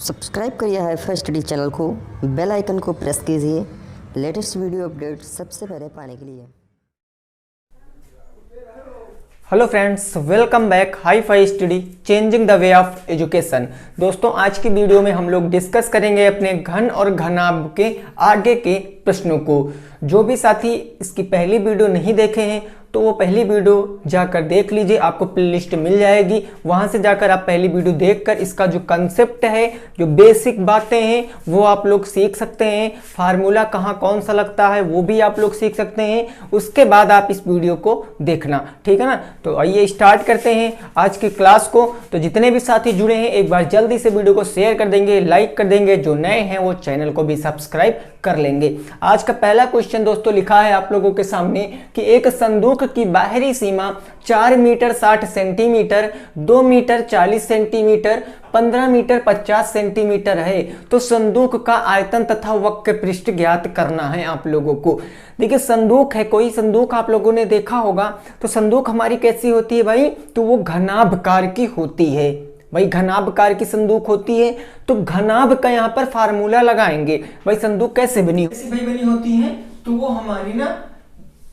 Subscribe करिए hi fi study channel को, bell icon को प्रेस कीजिए लेटेस्ट वीडियो अपडेट सबसे पहले पाने के लिए। Hello friends, welcome back hi fi study changing the way of education. दोस्तों, आज की वीडियो में हम लोग डिस्कस करेंगे अपने घन और घनाभ के आगे के प्रश्नों को। जो भी साथी इसकी पहली वीडियो नहीं देखे हैं तो वो पहली वीडियो जाकर देख लीजिए, आपको प्लेलिस्ट मिल जाएगी। वहां से जाकर आप पहली वीडियो देखकर इसका जो कंसेप्ट है, जो बेसिक बातें हैं वो आप लोग सीख सकते हैं। फार्मूला कहाँ कौन सा लगता है वो भी आप लोग सीख सकते हैं। उसके बाद आप इस वीडियो को देखना, ठीक है ना। तो आइए स्टार्ट करते हैं आज की क्लास को। तो जितने भी साथी जुड़े हैं एक बार जल्दी से वीडियो को शेयर कर देंगे, लाइक कर देंगे। जो नए हैं वो चैनल को भी सब्सक्राइब कर लेंगे। आज का पहला क्वेश्चन दोस्तों लिखा है आप लोगों के सामने कि एक संदूक की बाहरी सीमा 4 metre 60 centimetre, 2 metre 40 centimetre, 15 metre 50 centimetre है। तो संदूक का आयतन तथा वक्र पृष्ठ ज्ञात करना है आप लोगों को। देखिए, संदूक है, कोई संदूक आप लोगों ने देखा होगा। तो संदूक हमारी कैसी होती है भाई? तो वो घनाभकार की होती है भाई, घनाभकार की संदूक होती है। तो घनाभ का यहाँ पर फार्मूला लगाएंगे। भाई संदूक कैसे बनी होती है? तो वो हमारी ना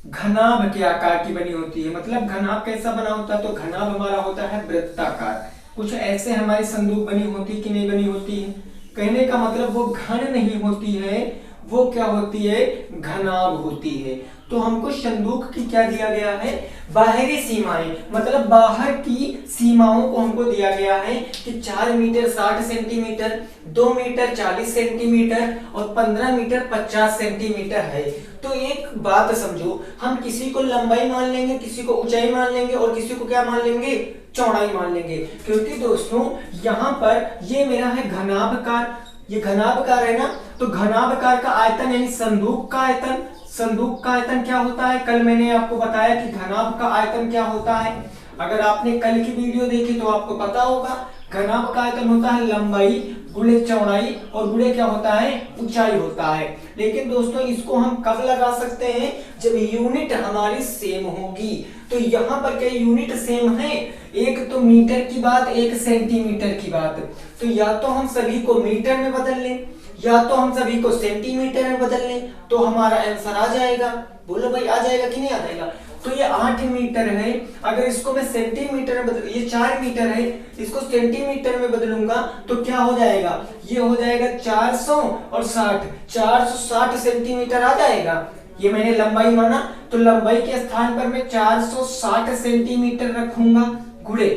घनाभ के आकार की बनी होती है। मतलब घनाभ कैसा बना होता है? तो घनाभ हमारा होता है वृत्ताकार। कुछ ऐसे हमारी संदूक बनी होती कि नहीं बनी होती है। कहने का मतलब वो घन नहीं होती है, वो क्या होती है? घनाभ होती है। तो हमको संदूक की क्या दिया गया है? बाहरी सीमाएं, मतलब बाहर की सीमाओं को हमको दिया गया है कि 4 मीटर 60 सेंटीमीटर, 2 मीटर 40 सेंटीमीटर और 15 मीटर 50 सेंटीमीटर है। तो एक बात समझो, हम किसी को लंबाई मान लेंगे, किसी को ऊंचाई मान लेंगे और किसी को क्या मान लेंगे? चौड़ाई मान लेंगे। क्योंकि दोस्तों यहाँ पर ये मेरा है घनाभकार, ये घनाभकार है ना। तो घनाभकार का आयतन यानी संदूक का आयतन, संदूक का आयतन क्या होता है? कल मैंने आपको बताया कि घनाभ का आयतन क्या होता है। अगर आपने कल की वीडियो देखी तो आपको पता होगा, घनाभ का आयतन होता है लंबाई गुणे चौड़ाई और गुणे क्या होता है? ऊंचाई होता है। लेकिन दोस्तों इसको हम कब लगा सकते हैं? जब यूनिट हमारी सेम होगी। तो यहाँ पर क्या यूनिट सेम है? एक तो मीटर की बात, एक सेंटीमीटर की बात। तो या तो हम सभी को मीटर में बदल लें या तो हम सभी को सेंटीमीटर में बदल लें, तो हमारा आंसर आ जाएगा। बोलो भाई, आ जाएगा कि नहीं आ जाएगा? तो ये 8 मीटर है। अगर इसको मैं सेंटीमीटर में बदल, ये 4 मीटर है, इसको सेंटीमीटर में बदलूंगा तो क्या हो जाएगा? ये हो जाएगा 400 और 60, 460 सेंटीमीटर आ जाएगा। ये मैंने लंबाई माना, तो लंबाई के स्थान पर मैं 460 सेंटीमीटर रखूंगा। गुणे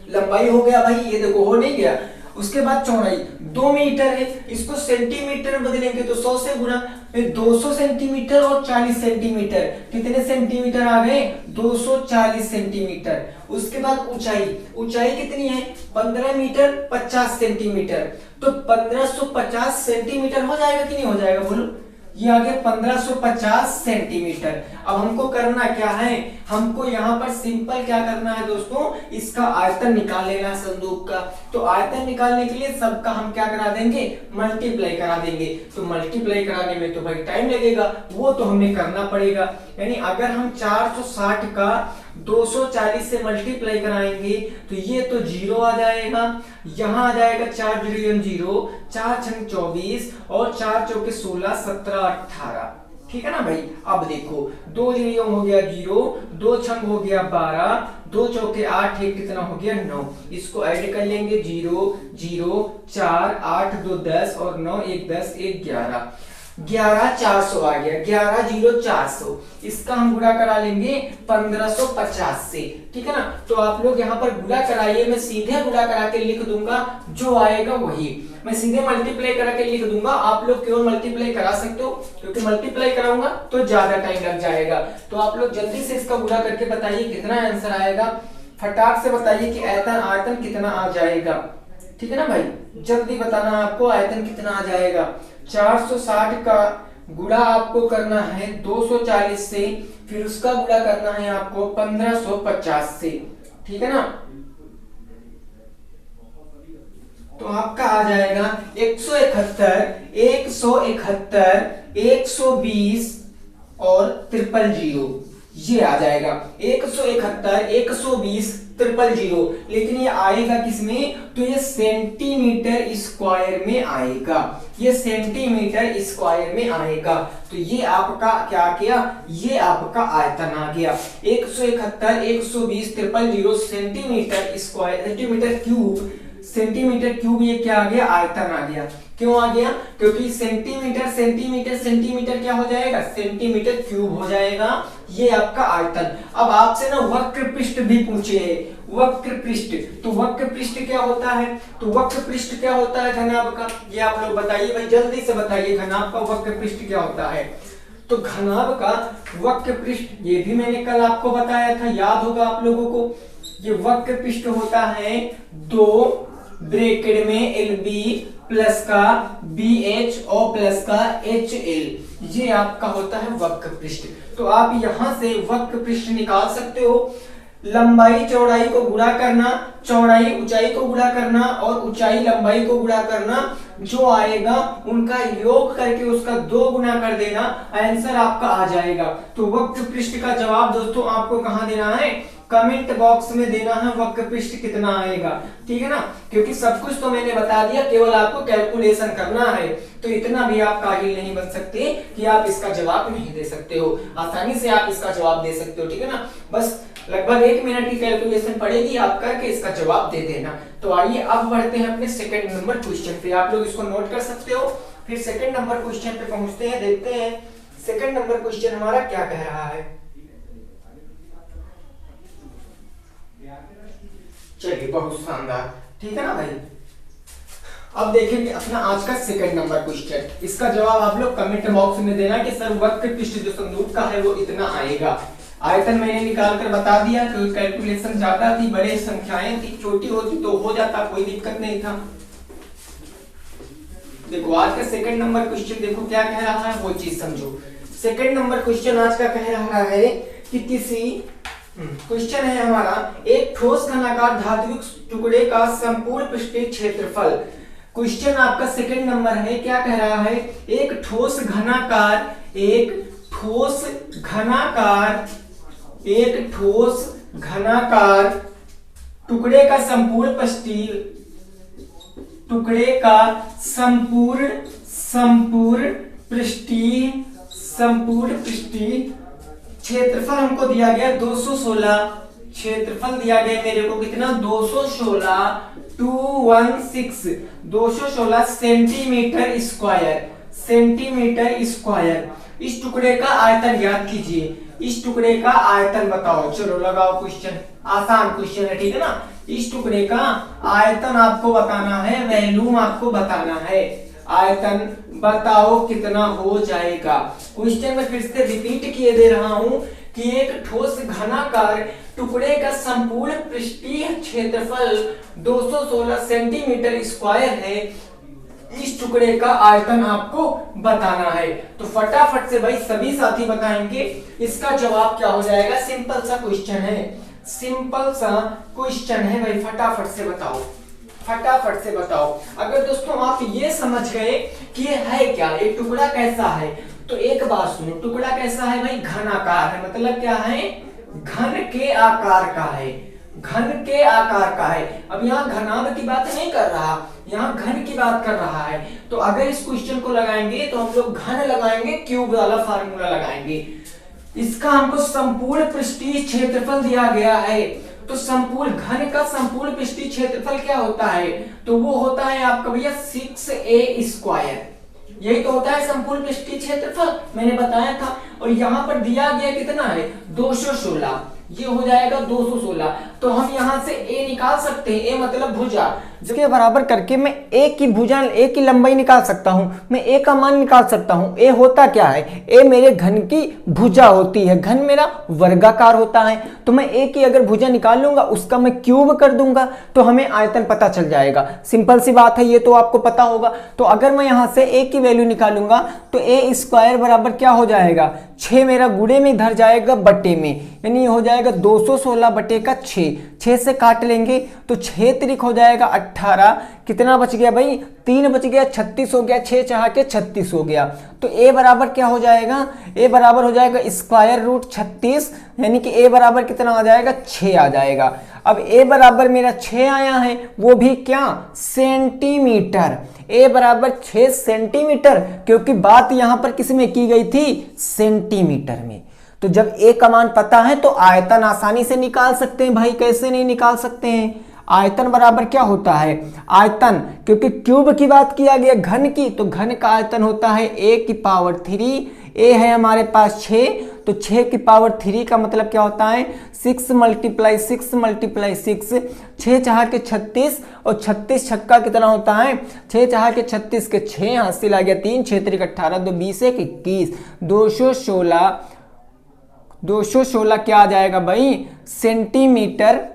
लंबाई हो गया भाई, ये देखो हो नहीं गया। उसके बाद चौड़ाई 2 मीटर है, इसको सेंटीमीटर में बदलेंगे तो 100 से गुणा, 200 सेंटीमीटर और 40 सेंटीमीटर। कितने सेंटीमीटर आ गए? 240 सेंटीमीटर। उसके बाद ऊंचाई, ऊंचाई कितनी है? 15 मीटर 50 सेंटीमीटर। तो 1550 सेंटीमीटर हो जाएगा कि नहीं हो जाएगा? बोलो, ये आ गया 1550 सेंटीमीटर। अब हमको करना क्या है? हमको यहाँ पर सिंपल क्या करना है दोस्तों? इसका आयतन निकाल लेना है संदूक का। तो आयतन निकालने के लिए सबका हम क्या करा देंगे? मल्टीप्लाई करा देंगे। तो मल्टीप्लाई कराने में तो भाई टाइम लगेगा, वो तो हमें करना पड़ेगा। यानी अगर हम 460 का 240 से मल्टीप्लाई कराएंगे तो ये तो 0 आ जाएगा, यहाँ आ जाएगा 4 जीरो 0, 4 छंग 24 और 4 चौके 16, 17, 18। ठीक है ना भाई? अब देखो, 2 जीरो हो गया 0, 2 छंग हो गया 12, 2 चौके 8, एक कितना हो गया? 9। इसको ऐड कर लेंगे, 0 0 4 8 2 10 और 9 1 10 1 11, 11 400 आ गया। 11 0 400, इसका हम गुणा करा लेंगे 1550 से। ठीक है ना? तो आप लोग यहाँ पर गुणा कराइए, मैं सीधे गुणा करा के लिख दूंगा, जो आएगा वही मैं सीधे मल्टीप्लाई करा के लिख दूंगा। आप लोग केवल मल्टीप्लाई करा सकते हो, क्योंकि मल्टीप्लाई कराऊंगा तो ज्यादा टाइम लग जाएगा। तो आप लोग जल्दी से इसका गुणा करके बताइए कितना आंसर आएगा। फटाक से बताइए कि आयतन कितना आ जाएगा। ठीक है ना भाई? जल्दी बताना आपको आयतन कितना आ जाएगा। 460 का गुणा आपको करना है 240 से, फिर उसका गुणा करना है आपको 1550 से। ठीक है ना? तो आपका आ जाएगा 171, 171, 120 और 000। ये आ जाएगा 171, 120, 000, लेकिन ये आएगा किसमें, तो ये सेंटीमीटर स्क्वायर में आएगा, ये सेंटीमीटर स्क्वायर में आएगा। तो ये आपका क्या किया, ये आपका आयतन आ गया 171 120 000 सेंटीमीटर स्क्वायर, सेंटीमीटर क्यूब ये क्या आ गया, आयतन आ गया। क्यों आ गया, क्योंकि सेंटीमीटर सेंटीमीटर सेंटीमीटर क्या हो जाएगा, सेंटीमीटर क्यूब हो जाएगा, ये आपका आयतन। अब आपसे ना वक्र पृष्ठ भी पूछे है, वक्र पृष्ठ, तो वक्र पृष्ठ क्या होता है, तो वक्र पृष्ठ क्या होता है घनाभ का, ये आप लोग बताइए भाई, जल्दी से बताइए घनाभ का वक्र पृष्ठ क्या होता है। तो घनाभ का वक्र पृष्ठ ये भी मैंने कल आपको बताया था, याद होगा आप लोगों को। ये वक्र पृष्ठ होता है 2 ब्रैकेट में LB प्लस का BH और प्लस का HL, ये आपका होता है वक्र पृष्ठ। तो आप यहां से वक्र पृष्ठ निकाल सकते हो, लंबाई चौड़ाई को गुणा करना, चौड़ाई ऊंचाई को गुणा करना और ऊंचाई लंबाई को गुणा करना, जो आएगा उनका योग करके उसका 2 गुना कर देना, आंसर आपका आ जाएगा। तो वक्र पृष्ठ का जवाब दोस्तों आपको कहां देना है, कमेंट बॉक्स में देना है, वक्र पृष्ठ कितना आएगा, ठीक है ना। क्योंकि सब कुछ तो मैंने बता दिया, केवल आपको कैलकुलेशन करना है, तो इतना भी आप काबिल नहीं बन सकते कि आप इसका जवाब नहीं दे सकते हो, आसानी से आप इसका जवाब दे सकते हो, ठीक है ना। बस लगभग 1 मिनट की कैलकुलेशन पड़ेगी, आप करके इसका जवाब दे देना। तो आइए अब बढ़ते हैं अपने सेकंड नंबर क्वेश्चन पे, आप लोग इसको नोट कर सकते हो, फिर सेकंड नंबर क्वेश्चन पे पहुंचते हैं, देखते हैं सेकंड नंबर क्वेश्चन हमारा क्या कह रहा है। चलिए बहुत शानदार, ठीक है ना भाई। अब देखेंगे अपना आज का सेकंड नंबर क्वेश्चन, इसका जवाब आप लोग कमेंट बॉक्स में देना कि सर वक्र पृष्ठ जो संदूक का है वो इतना आएगा। आयतन मैंने निकाल कर बता दिया, क्योंकि कैलकुलेशन ज्यादा थी, बड़े संख्याएं थी, छोटी होती तो हो जाता, कोई दिक्कत नहीं था। देखो आज का सेकंड नंबर क्वेश्चन देखो क्या कह रहा है, वो चीज समझो। सेकंड नंबर क्वेश्चन आज का कह रहा है कि किसी क्वेश्चन है हमारा, एक ठोस घनाकार धात्विक टुकड़े का संपूर्ण पृष्ठीय क्षेत्रफल। क्वेश्चन आपका सेकंड नंबर है, क्या कह रहा है, एक ठोस घनाकार टुकड़े का संपूर्ण पृष्ठीय क्षेत्रफल हमको दिया गया 216, क्षेत्रफल दिया गया मेरे को कितना, 216 सेंटीमीटर स्क्वायर। इस टुकड़े का आयतन ज्ञात कीजिए, इस टुकड़े का आयतन बताओ। चलो लगाओ क्वेश्चन, आसान क्वेश्चन है, ठीक है ना। इस टुकड़े का आयतन आपको बताना है, वॉल्यूम आपको बताना है, आयतन बताओ कितना हो जाएगा। क्वेश्चन में फिर से रिपीट किए दे रहा हूं कि एक ठोस घनाकार टुकड़े का संपूर्ण पृष्ठीय क्षेत्रफल 216 सेंटीमीटर स्क्वायर है, इस टुकड़े का आयतन आपको बताना है। तो फटाफट से भाई सभी साथी बताएंगे इसका जवाब क्या हो जाएगा। सिंपल सा क्वेश्चन है, सिंपल सा क्वेश्चन है भाई, फटाफट से बताओ, फटाफट से बताओ। अगर दोस्तों आप ये समझ गए कि ये है क्या, एक टुकड़ा कैसा है, तो एक बात सुनो, टुकड़ा कैसा है भाई, घनाकार है, मतलब क्या है, घन के आकार का है, घन के आकार का है। अब यहाँ घनाभ की बात नहीं कर रहा, यहाँ घन की बात कर रहा है। तो अगर इस क्वेश्चन को लगाएंगे तो हम लोग घन लगाएंगे, क्यूब वाला फार्मूला लगाएंगे। इसका हमको संपूर्ण पृष्ठीय क्षेत्रफल दिया गया है, तो संपूर्ण घन का संपूर्ण पृष्ठीय क्षेत्रफल क्या होता है, तो वो होता है आपका भैया 6a स्क्वायर, यही तो होता है संपूर्ण पृष्ठीय क्षेत्रफल, मैंने बताया था। और यहाँ पर दिया गया कितना है, 216, ये हो जाएगा 216। तो हम यहाँ से a निकाल सकते हैं, a मतलब भुजा, जिसके बराबर करके मैं a की भुजा, a की लंबाई निकाल सकता हूँ, मैं a का मान निकाल सकता हूँ। a होता क्या है, a मेरे घन की भुजा होती है, घन मेरा वर्गाकार होता है, तो मैं a की अगर भुजा निकाल लूंगा उसका मैं क्यूब कर दूंगा तो हमें आयतन पता चल जाएगा। सिंपल सी बात है, ये तो आपको पता होगा। तो अगर मैं यहाँ से a की वैल्यू निकालूंगा तो a स्क्वायर बराबर क्या हो जाएगा, 6 मेरा गुणे में इधर जाएगा बट्टे में, यानी हो जाएगा जाएगा 216 बटे का 6, 6 से काट लेंगे तो 6 त्रिक हो जाएगा 18, कितना बच गया भाई 3 बच गया, 36 हो गया, 6 चाह के 36 हो गया। तो a बराबर क्या हो जाएगा, a बराबर हो जाएगा स्क्वायर रूट 36, यानी कि a बराबर कितना आ जाएगा 6 आ जाएगा। अब a बराबर मेरा 6 आया है, वो भी क्या सेंटीमीटर, a बराबर 6 सेंटीमीटर, क्योंकि बात यहां पर किस में की गई थी, सेंटीमीटर में। तो जब a का मान पता है तो आयतन आसानी से निकाल सकते हैं भाई, कैसे नहीं निकाल सकते हैं। आयतन बराबर क्या होता है, आयतन, क्योंकि क्यूब की बात किया गया घन की, तो घन का आयतन होता है a की पावर 3, a है हमारे पास 6, तो 6 की पावर 3 का मतलब क्या होता है 6 मल्टीप्लाई 6 मल्टीप्लाई 6, 6 चाह के 36 और 36 छक्का कितना होता है 6 चाह के 36 के 6 हासिल आ गया 3, 6 त्रिक 18, 2 20 1 21, 216 क्या आ जाएगा भाई सेंटीमीटर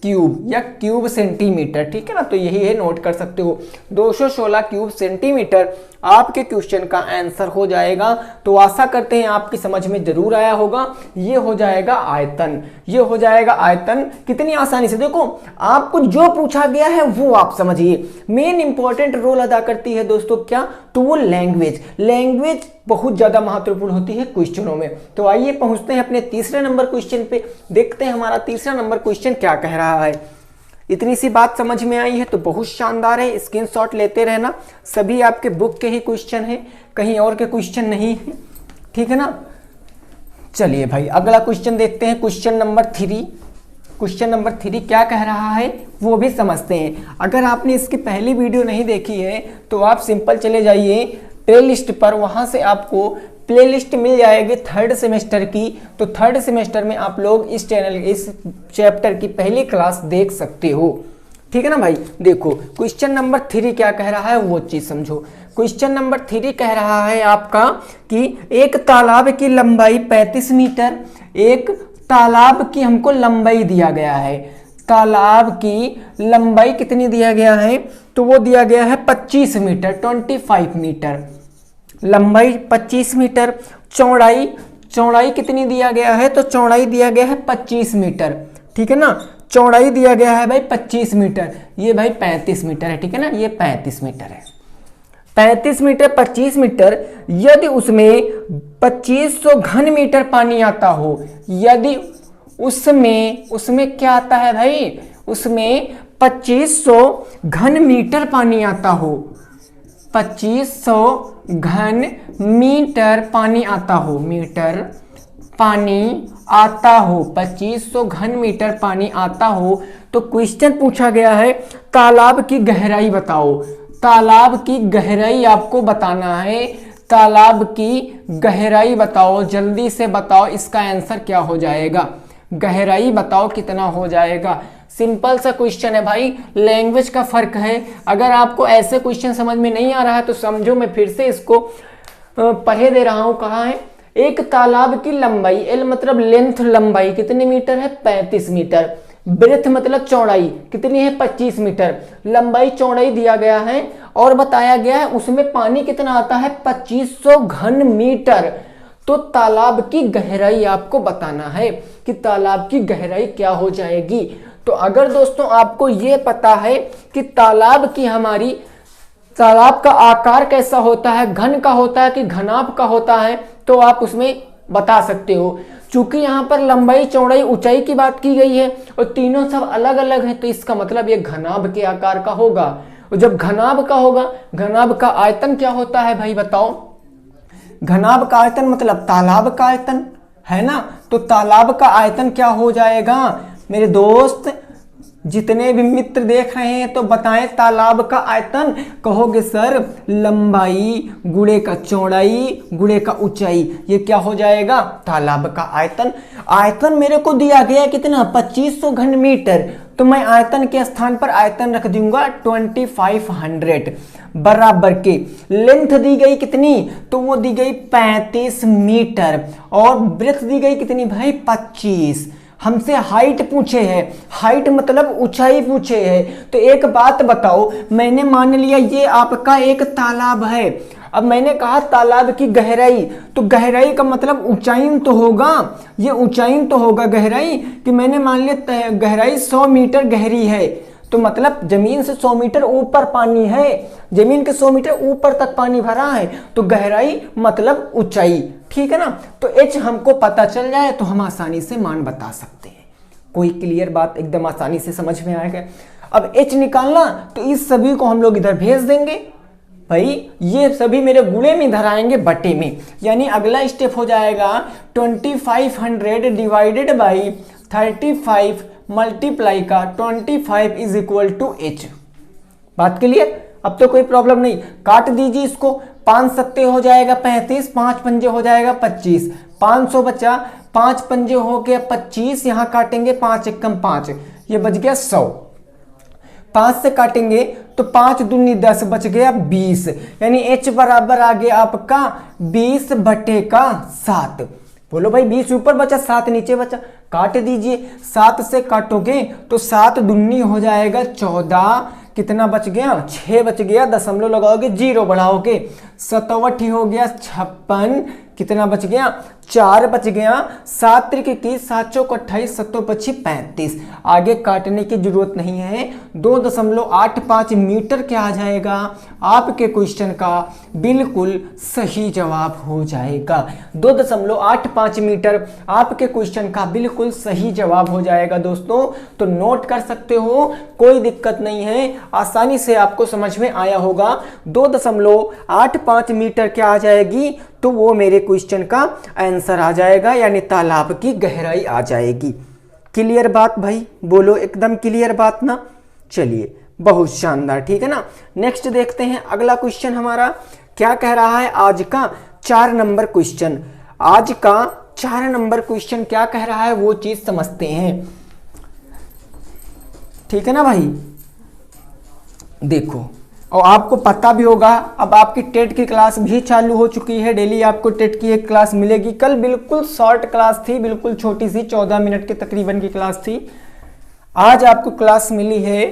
क्यूब या क्यूब सेंटीमीटर, ठीक है ना। तो यही है, नोट कर सकते हो 216 क्यूब सेंटीमीटर आपके क्वेश्चन का आंसर हो जाएगा। तो आशा करते हैं आपकी समझ में जरूर आया होगा। ये हो जाएगा आयतन, ये हो जाएगा आयतन। कितनी आसानी से, देखो आपको जो पूछा गया है वो आप समझिए। मेन इंपॉर्टेंट रोल अदा करती है दोस्तों क्या, तो वो लैंग्वेज, लैंग्वेज बहुत ज्यादा महत्वपूर्ण होती है क्वेश्चनों में। तो आइए पहुंचते हैं अपने तीसरे नंबर क्वेश्चन पे, देखते हैं हमारा तीसरा नंबर क्वेश्चन क्या कह रहा है। इतनी सी बात समझ में आई है तो बहुत शानदार है, स्क्रीनशॉट लेते रहना। सभी आपके बुक के ही क्वेश्चन हैं, कहीं और के क्वेश्चन नहीं है, ठीक है ना। चलिए भाई अगला क्वेश्चन देखते हैं, क्वेश्चन नंबर 3। क्वेश्चन नंबर 3 क्या कह रहा है वो भी समझते हैं। अगर आपने इसकी पहली वीडियो नहीं देखी है तो आप सिंपल चले जाइए प्लेलिस्ट पर, वहां से आपको प्लेलिस्ट मिल जाएगी थर्ड सेमेस्टर की। तो थर्ड सेमेस्टर में आप लोग इस चैनल इस चैप्टर की पहली क्लास देख सकते हो, ठीक है ना भाई। देखो क्वेश्चन नंबर 3 क्या कह रहा है वो चीज समझो। क्वेश्चन नंबर 3 कह रहा है आपका कि एक तालाब की लंबाई 35 मीटर, एक तालाब की हमको लंबाई दिया गया है, तालाब की लंबाई कितनी दिया गया है, तो वो दिया गया है 25 मीटर, 25 मीटर लंबाई 25 मीटर, चौड़ाई कितनी दिया गया है, तो चौड़ाई दिया गया है 25 मीटर, ठीक है ना। चौड़ाई दिया गया है भाई 25 मीटर, ये भाई 35 मीटर है, ठीक है ना, ये 35 मीटर है। 35 मीटर 25 मीटर, यदि उसमें 2500 घन मीटर पानी आता हो, यदि उसमें क्या आता है भाई, उसमें 2500 घन मीटर पानी आता हो, 2500 घन मीटर पानी आता हो, मीटर पानी आता हो, 2500 घन मीटर पानी आता हो, तो क्वेश्चन पूछा गया है तालाब की गहराई बताओ। तालाब की गहराई आपको बताना है, तालाब की गहराई बताओ, जल्दी से बताओ इसका आंसर क्या हो जाएगा। गहराई बताओ कितना हो जाएगा। सिंपल सा क्वेश्चन है भाई, लैंग्वेज का फर्क है। अगर आपको ऐसे क्वेश्चन समझ में नहीं आ रहा है तो समझो, मैं फिर से इसको पढ़े दे रहा हूं। कहा है एक तालाब की लंबाई, एल मतलब लेंथ, लंबाई कितने मीटर है 35 मीटर, ब्रेथ मतलब चौड़ाई कितनी है 25 मीटर, लंबाई चौड़ाई दिया गया है और बताया गया है उसमें पानी कितना आता है 2500 घन मीटर। तो तालाब की गहराई आपको बताना है कि तालाब की गहराई क्या हो जाएगी। तो अगर दोस्तों आपको ये पता है कि तालाब का आकार कैसा होता है, घन का होता है कि घनाभ का होता है, तो आप उसमें बता सकते हो। चूंकि यहाँ पर लंबाई चौड़ाई ऊंचाई की बात की गई है और तीनों सब अलग अलग हैं, तो इसका मतलब ये घनाभ के आकार का होगा। और जब घनाभ का होगा, घनाभ का आयतन क्या होता है भाई बताओ। घनाभ का आयतन मतलब तालाब का आयतन है ना, तो तालाब का आयतन क्या हो जाएगा मेरे दोस्त। जितने भी मित्र देख रहे हैं तो बताएं तालाब का आयतन। कहोगे सर लंबाई गुणे का चौड़ाई गुणे का ऊंचाई, ये क्या हो जाएगा तालाब का आयतन। आयतन मेरे को दिया गया कितना 2500 घन मीटर, तो मैं आयतन के स्थान पर आयतन रख दूंगा 2500 बराबर के। लेंथ दी गई कितनी, तो वो दी गई 35 मीटर और ब्रेथ दी गई कितनी भाई 25। हमसे हाइट पूछे है, हाइट मतलब ऊंचाई पूछे है। तो एक बात बताओ, मैंने मान लिया ये आपका एक तालाब है अब मैंने कहा तालाब की गहराई, तो गहराई का मतलब ऊंचाई तो होगा, ये ऊंचाई तो होगा गहराई, कि मैंने मान लिया गहराई 100 मीटर गहरी है, तो मतलब जमीन से 100 मीटर ऊपर पानी है, जमीन के 100 मीटर ऊपर तक पानी भरा है, तो गहराई मतलब ऊंचाई। ठीक है ना, तो एच हमको पता चल जाए तो हम आसानी से मान बता सकते हैं। कोई क्लियर बात एकदम आसानी से समझ में आएगा। अब एच निकालना, तो इस सभी को हम लोग इधर भेज देंगे भाई, ये सभी मेरे गुणे में इधर आएंगे बटे में, यानी अगला स्टेप हो जाएगा 2500 डिवाइडेड बाई 35 मल्टीप्लाई का 25 इज इक्वल टू एच। बात क्लियर? अब तो कोई प्रॉब्लम नहीं, काट दीजिए इसको, 5 सत्ते हो जाएगा 35, 5 पंजे हो जाएगा 25, 500 बचा, 5 पंजे हो गया 25, यहां काटेंगे 5 एकम 5, ये बच गया 100। 5 से काटेंगे तो 5 दूनी 10, बच गया 20, यानी एच बराबर आ गया आपका 20 बटे का 7। बोलो भाई 20 ऊपर बचा 7 नीचे बचा, काट दीजिए, 7 से काटोगे तो 7 दूनी हो जाएगा 14, कितना बच गया 6 बच गया, दशमलव लगाओगे 0 बढ़ाओगे 7 हो गया 56, कितना बच गया 4 बच गया, 7 त्रिक 21, 7 चौक 28, 7 पच्ची 35। आगे काटने की जरूरत नहीं है, 2.85 मीटर क्या आ जाएगा आपके क्वेश्चन का बिल्कुल सही जवाब हो जाएगा। 2.85 मीटर आपके क्वेश्चन का बिल्कुल सही जवाब हो जाएगा दोस्तों, तो नोट कर सकते हो, कोई दिक्कत नहीं है, आसानी से आपको समझ में आया होगा। 2.85 मीटर क्या आ जाएगी, तो वो मेरे क्वेश्चन का आंसर आ जाएगा, यानी तालाब की गहराई आ जाएगी। क्लियर बात भाई? बोलो एकदम क्लियर बात ना? चलिए बहुत शानदार, ठीक है ना। नेक्स्ट देखते हैं अगला क्वेश्चन हमारा क्या कह रहा है। आज का 4 नंबर क्वेश्चन, आज का 4 नंबर क्वेश्चन क्या कह रहा है वो चीज समझते हैं, ठीक है ना भाई। देखो, और आपको पता भी होगा अब आपकी टेट की क्लास भी चालू हो चुकी है, डेली आपको टेट की एक क्लास मिलेगी। कल बिल्कुल शॉर्ट क्लास थी, बिल्कुल छोटी सी 14 मिनट के तकरीबन की क्लास थी। आज आपको क्लास मिली है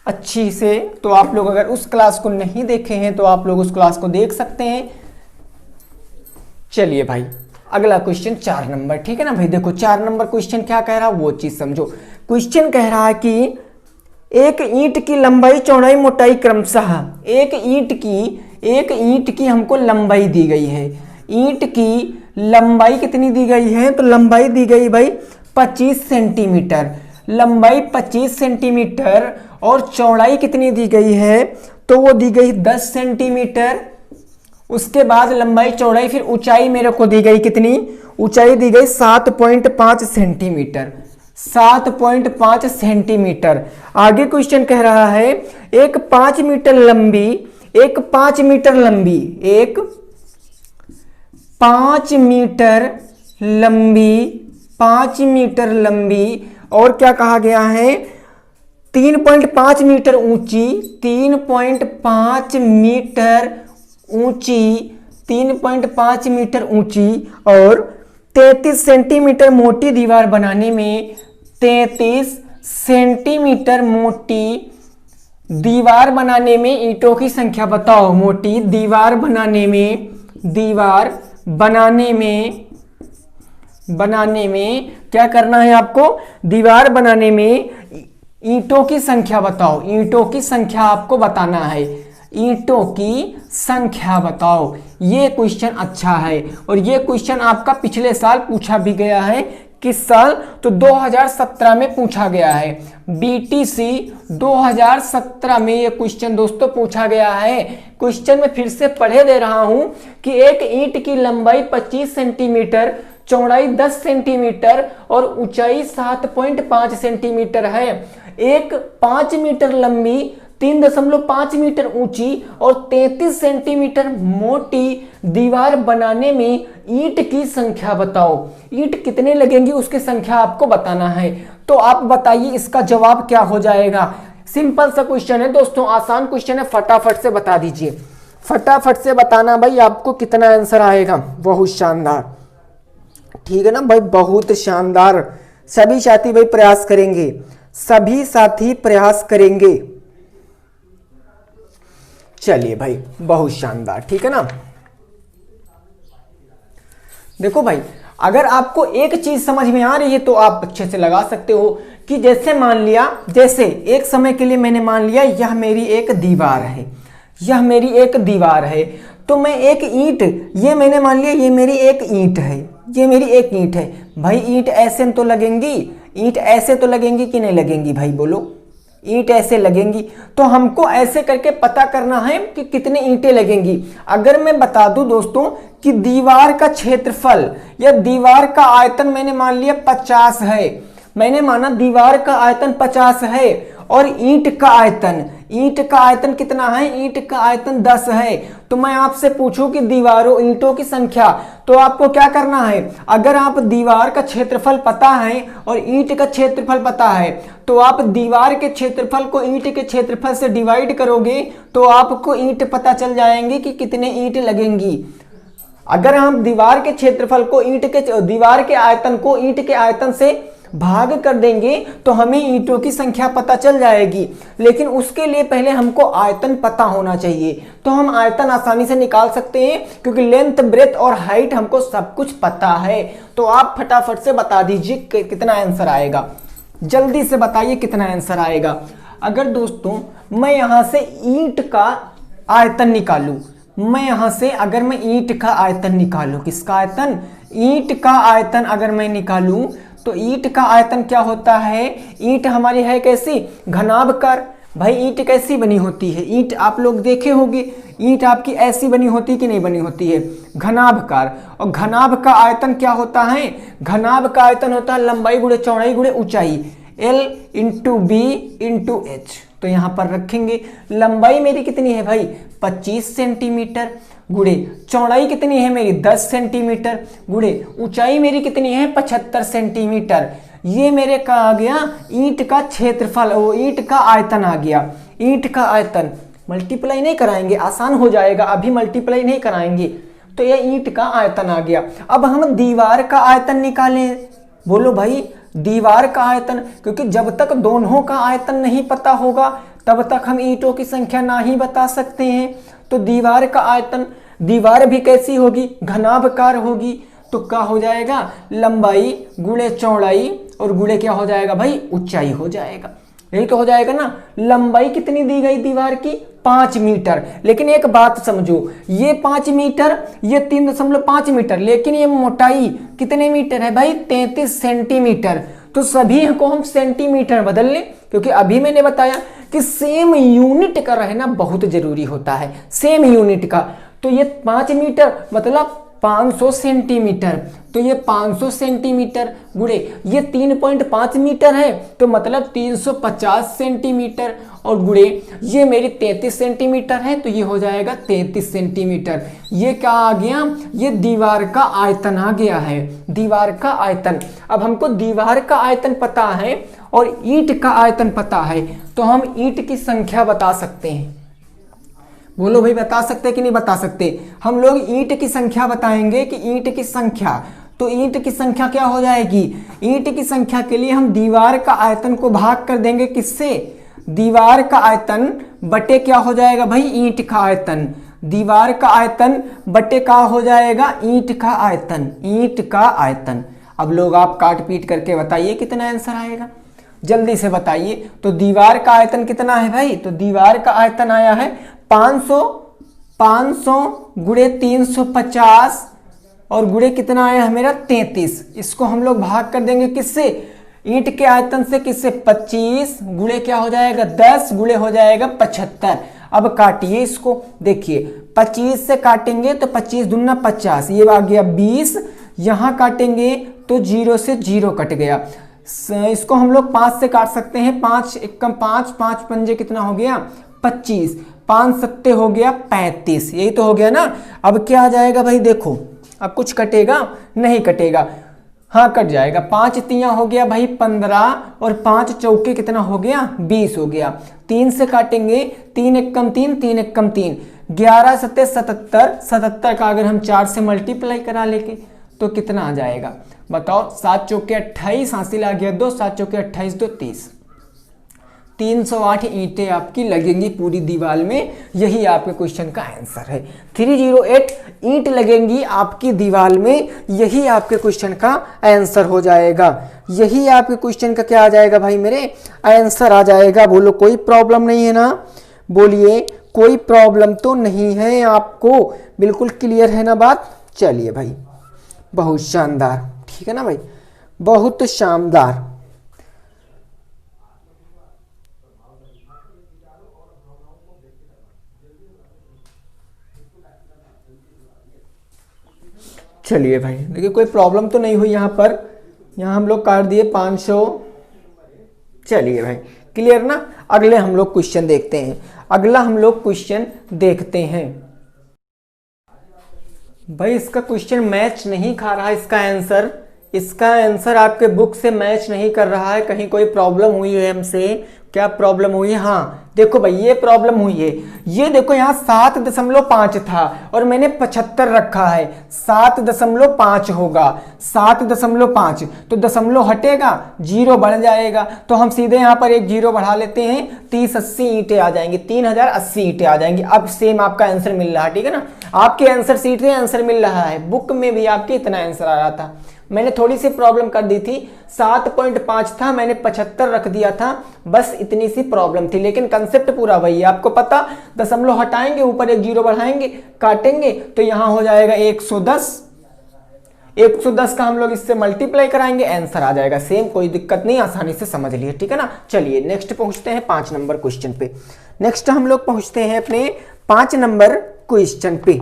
अच्छी से, तो आप लोग अगर उस क्लास को नहीं देखे हैं तो आप लोग उस क्लास को देख सकते हैं। चलिए भाई अगला क्वेश्चन 4 नंबर, ठीक है ना भाई। देखो 4 नंबर क्वेश्चन क्या कह रहा है वो चीज समझो। क्वेश्चन कह रहा है कि एक ईंट की लंबाई चौड़ाई मोटाई क्रमशः, एक ईंट की हमको लंबाई दी गई है। ईंट की लंबाई कितनी दी गई है, तो लंबाई दी गई भाई 25 सेंटीमीटर, लंबाई 25 सेंटीमीटर, और चौड़ाई कितनी दी गई है, तो वो दी गई 10 सेंटीमीटर। उसके बाद लंबाई चौड़ाई, फिर ऊंचाई मेरे को दी गई कितनी, ऊंचाई दी गई 7.5 सेंटीमीटर, 7.5 सेंटीमीटर। आगे क्वेश्चन कह रहा है एक 5 मीटर लंबी, एक 5 मीटर लंबी, एक 5 मीटर लंबी, 5 मीटर लंबी, और क्या कहा गया है 3.5 मीटर ऊंची, 3.5 मीटर ऊंची, 3.5 मीटर ऊंची, और 33 सेंटीमीटर मोटी दीवार बनाने में, 33 सेंटीमीटर मोटी दीवार बनाने में ईंटों की संख्या बताओ। मोटी दीवार बनाने में, दीवार बनाने में क्या करना है आपको, दीवार बनाने में ईंटों की संख्या बताओ। ईंटों की संख्या आपको बताना है, ईंटों की संख्या बताओ। ये क्वेश्चन अच्छा है, और ये क्वेश्चन आपका पिछले साल पूछा भी गया है। किस साल, तो 2017 में पूछा गया है। बीटीसी 2017 में ये क्वेश्चन दोस्तों पूछा गया है। क्वेश्चन में फिर से पढ़े दे रहा हूं कि एक ईंट की लंबाई 25 सेंटीमीटर, चौड़ाई 10 सेंटीमीटर और ऊंचाई 7.5 सेंटीमीटर है। एक 5 मीटर लंबी, 3.5 मीटर ऊंची और 33 सेंटीमीटर मोटी दीवार बनाने में ईंट की संख्या बताओ। ईंट कितने लगेंगी उसकी संख्या आपको बताना है। तो आप बताइए इसका जवाब क्या हो जाएगा। सिंपल सा क्वेश्चन है दोस्तों, आसान क्वेश्चन है, फटाफट से बता दीजिए। फटाफट से बताना भाई आपको कितना आंसर आएगा। बहुत शानदार, ठीक है ना भाई, बहुत शानदार। सभी साथी भाई प्रयास करेंगे, सभी साथी प्रयास करेंगे। चलिए भाई, बहुत शानदार, ठीक है ना। देखो भाई, अगर आपको एक चीज समझ में आ रही है तो आप अच्छे से लगा सकते हो कि जैसे मान लिया, जैसे एक समय के लिए मैंने मान लिया यह मेरी एक दीवार है, यह मेरी एक दीवार है, तो मैं एक ईंट, ये मैंने मान लिया ये मेरी एक ईंट है, ये मेरी एक ईंट है। भाई ईंट ऐसे तो लगेंगी, ईंट ऐसे तो लगेंगी कि नहीं लगेंगी भाई, बोलो। ईंट ऐसे लगेंगी, तो हमको ऐसे करके पता करना है कि कितने ईंटें लगेंगी। अगर मैं बता दूं दोस्तों कि दीवार का क्षेत्रफल या दीवार का आयतन मैंने मान लिया 50 है, मैंने माना दीवार का आयतन 50 है और ईंट का आयतन कितना है, ईंट का आयतन 10 है, तो मैं आपसे पूछूं कि दीवारों ईंटों की संख्या, तो आपको क्या करना है, अगर आप दीवार का क्षेत्रफल पता है और ईंट का क्षेत्रफल पता है, तो आप दीवार के क्षेत्रफल को ईंट के क्षेत्रफल से डिवाइड करोगे तो आपको ईंट पता चल जाएंगे कि कितने ईंट लगेंगी। अगर हम दीवार के क्षेत्रफल को दीवार के आयतन को ईंट के आयतन से भाग कर देंगे तो हमें ईंटों की संख्या पता चल जाएगी, लेकिन उसके लिए पहले हमको आयतन पता होना चाहिए। तो हम आयतन आसानी से निकाल सकते हैं क्योंकि लेंथ, ब्रेथ और हाइट हमको सब कुछ पता है। तो आप फटाफट से बता दीजिए कितना आंसर आएगा, जल्दी से बताइए कितना आंसर आएगा। अगर दोस्तों मैं यहां से ईंट का आयतन निकालूं, मैं यहां से अगर मैं ईंट का आयतन निकालूं, किसका आयतन, ईंट का आयतन अगर मैं निकालूं तो ईंट का आयतन क्या होता है, ईंट हमारी है कैसी, घनाभकार। भाई ईंट कैसी बनी होती है, ईंट आप लोग देखे होंगे, ईंट आपकी ऐसी बनी होती कि नहीं बनी होती है, घनाभकार। और घनाभ का आयतन क्या होता है, घनाभ का आयतन होता है लंबाई गुणे चौड़ाई गुणे ऊंचाई, L into B into H. तो यहां पर रखेंगे लंबाई मेरी कितनी है भाई 25 सेंटीमीटर, गुणे चौड़ाई कितनी है मेरी 10 सेंटीमीटर, गुणे ऊंचाई मेरी कितनी है 75 सेंटीमीटर। ये मेरे का आ गया ईंट का क्षेत्रफल, वो ईंट का आयतन आ गया। ईंट का आयतन मल्टीप्लाई नहीं कराएंगे, आसान हो जाएगा, अभी मल्टीप्लाई नहीं कराएंगे। तो ये ईंट का आयतन आ गया। अब हम दीवार का आयतन निकालें, बोलो भाई दीवार का आयतन, क्योंकि जब तक दोनों का आयतन नहीं पता होगा तब तक हम ईंटों की संख्या ना ही बता सकते हैं। तो दीवार का आयतन, दीवार भी कैसी होगी, घनाभकार होगी, तो क्या हो जाएगा लंबाई गुणे चौड़ाई और गुणे क्या हो जाएगा भाई ऊंचाई हो जाएगा। यही तो हो जाएगा ना। लंबाई कितनी दी गई दीवार की 5 मीटर, लेकिन एक बात समझो, ये 5 मीटर, ये 3.5 मीटर, लेकिन ये मोटाई कितने मीटर है भाई 33 सेंटीमीटर। तो सभी को हम सेंटीमीटर बदल लें, क्योंकि अभी मैंने बताया कि सेम यूनिट का रहना बहुत जरूरी होता है, सेम यूनिट का। तो ये 5 मीटर मतलब 500 सेंटीमीटर, तो ये 500 सेंटीमीटर गुणे ये 3.5 मीटर है तो मतलब 350 सेंटीमीटर, और गुणे ये मेरी 33 सेंटीमीटर है तो ये हो जाएगा 33 सेंटीमीटर। ये क्या आ गया, ये दीवार का आयतन आ गया है, दीवार का आयतन। अब हमको दीवार का आयतन पता है और ईंट का आयतन पता है, तो हम ईंट की संख्या बता सकते हैं। बोलो भाई बता सकते कि नहीं बता सकते। हम लोग ईंट की संख्या बताएंगे कि ईंट की संख्या, तो ईंट की संख्या क्या हो जाएगी, ईंट की संख्या के लिए हम दीवार का आयतन को भाग कर देंगे किससे, दीवार का आयतन बटे क्या हो जाएगा भाई ईंट का आयतन। दीवार का आयतन बटे क्या हो जाएगा ईंट का आयतन, ईंट का आयतन। अब लोग आप काट पीट करके बताइए कितना आंसर आएगा, जल्दी से बताइए। तो दीवार का आयतन कितना है भाई, तो दीवार का आयतन आया है 500 गुणे 350 और गुणे कितना आया है मेरा 33। इसको हम लोग भाग कर देंगे किससे, ईंट के आयतन से, किससे 25 गुणे क्या हो जाएगा 10 गुणे हो जाएगा 75। अब काटिए इसको, देखिए 25 से काटेंगे तो 25 दूना 50, ये आ गया 20, यहां काटेंगे तो 0 से 0 कट गया। इसको हम लोग 5 से काट सकते हैं, 5 एकम 5, 5 पंजे कितना हो गया 25, 5 सत्ते हो गया 35, यही तो हो गया ना। अब क्या आ जाएगा भाई, देखो अब कुछ कटेगा नहीं कटेगा, हाँ कट जाएगा। 5 तियां हो गया भाई 15 और 5 चौके कितना हो गया 20 हो गया। 3 से काटेंगे, 3 एकम 3, 3 एकम 3, 11 सत्ते 77, 77 का अगर हम 4 से मल्टीप्लाई करा लेके तो कितना आ जाएगा बताओ, 7 चौके 28, हासिल आ गया 2, 7 चौके 28, 2 30। 308 ईंटें आपकी लगेंगी पूरी दीवार में, यही आपके क्वेश्चन का आंसर है। 308 ईंट लगेंगी आपकी दीवार में, यही आपके क्वेश्चन का आंसर हो जाएगा। यही आपके क्वेश्चन का क्या आ जाएगा भाई मेरे, आंसर आ जाएगा। बोलो कोई प्रॉब्लम नहीं है ना, बोलिए कोई प्रॉब्लम तो नहीं है आपको, बिल्कुल क्लियर है ना बात। चलिए भाई बहुत शानदार, ठीक है ना भाई, बहुत शानदार। चलिए भाई देखिए कोई प्रॉब्लम तो नहीं हुई यहाँ पर, यहाँ हम लोग काट दिए 500। चलिए भाई क्लियर ना। अगले हम लोग क्वेश्चन देखते हैं, अगला हम लोग क्वेश्चन देखते हैं। भाई इसका क्वेश्चन मैच नहीं खा रहा है, इसका आंसर आपके बुक से मैच नहीं कर रहा है। कहीं कोई प्रॉब्लम हुई है हमसे, क्या प्रॉब्लम हुई है? हाँ देखो भाई ये प्रॉब्लम हुई है। ये देखो यहाँ 7.5 था और मैंने 75 रखा है, 7.5 होगा, 7.5 तो दशमलव हटेगा, जीरो बढ़ जाएगा, तो हम सीधे यहाँ पर एक जीरो बढ़ा लेते हैं, 3080 ईंटें आ जाएंगी, 3080 ईंटें आ जाएंगी। अब सेम आपका आंसर मिल रहा है, ठीक है ना। आपके आंसर सीट से आंसर मिल रहा है, बुक में भी आपके इतना आंसर आ रहा था। मैंने थोड़ी सी प्रॉब्लम कर दी थी, 7.5 था, मैंने 75 रख दिया था, बस इतनी सी प्रॉब्लम थी, लेकिन कंसेप्ट पूरा वही है। आपको पता, दशमलव हटाएंगे, ऊपर एक जीरो बढ़ाएंगे, काटेंगे, तो यहां हो जाएगा 110। 110 का हम लोग इससे मल्टीप्लाई कराएंगे, आंसर आ जाएगा सेम, कोई दिक्कत नहीं, आसानी से समझ लिए, ठीक है ना। चलिए नेक्स्ट पहुंचते हैं 5 नंबर क्वेश्चन पे। नेक्स्ट हम लोग पहुंचते हैं अपने 5 नंबर क्वेश्चन पे।